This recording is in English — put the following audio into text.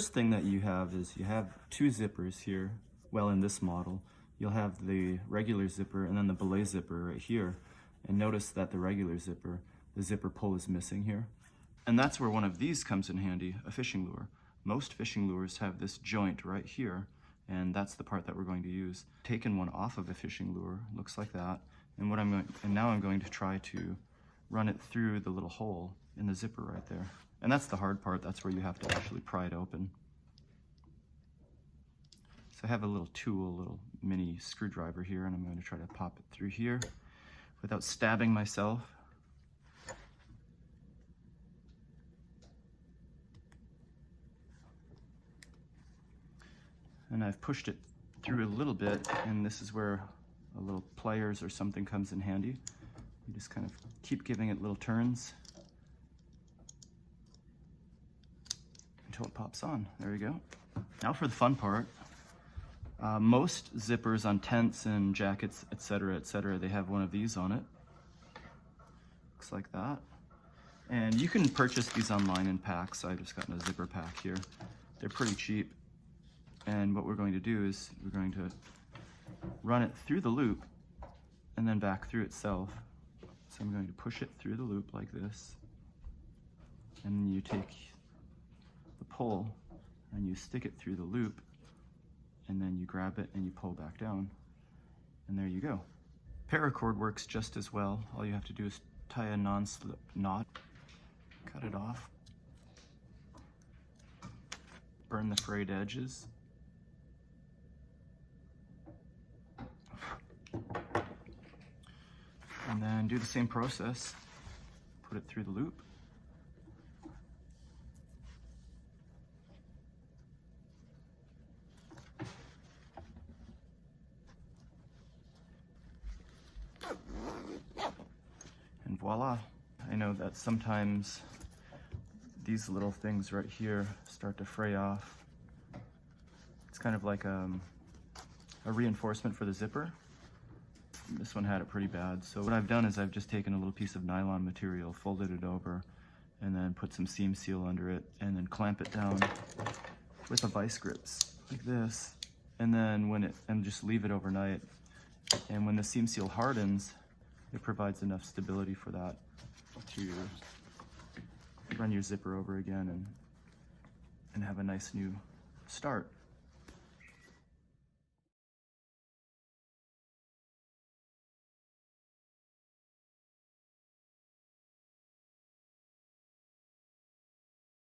first thing that you have is you have two zippers here. Well, in this model, you'll have the regular zipper and then the belay zipper right here. And notice that the regular zipper, the zipper pull is missing here. And that's where one of these comes in handy, a fishing lure. Most fishing lures have this joint right here, and that's the part that we're going to use. Taken one off of a fishing lure, looks like that. And now I'm going to try to run it through the little hole in the zipper right there. And that's the hard part. That's where you have to actually pry it open. So I have a little tool, a little mini screwdriver here, and I'm going to try to pop it through here without stabbing myself. And I've pushed it through a little bit, and this is where a little pliers or something comes in handy. You just kind of keep giving it little turns until it pops on. There you go. Now for the fun part. Most zippers on tents and jackets, etc., they have one of these on it. Looks like that. And you can purchase these online in packs. I just got a zipper pack here. They're pretty cheap. And what we're going to do is we're going to run it through the loop and then back through itself. So I'm going to push it through the loop like this. And then you take the pull and you stick it through the loop, and then you grab it and you pull back down. And there you go. Paracord works just as well. All you have to do is tie a non-slip knot, cut it off, burn the frayed edges. And then do the same process. Put it through the loop. And voila. I know that sometimes these little things right here start to fray off. It's kind of like a reinforcement for the zipper. This one had it pretty bad. So what I've done is I've just taken a little piece of nylon material, folded it over, and then put some seam seal under it, and then clamp it down with a vice grips like this. And then just leave it overnight. And when the seam seal hardens, it provides enough stability for that to run your zipper over again and have a nice new start.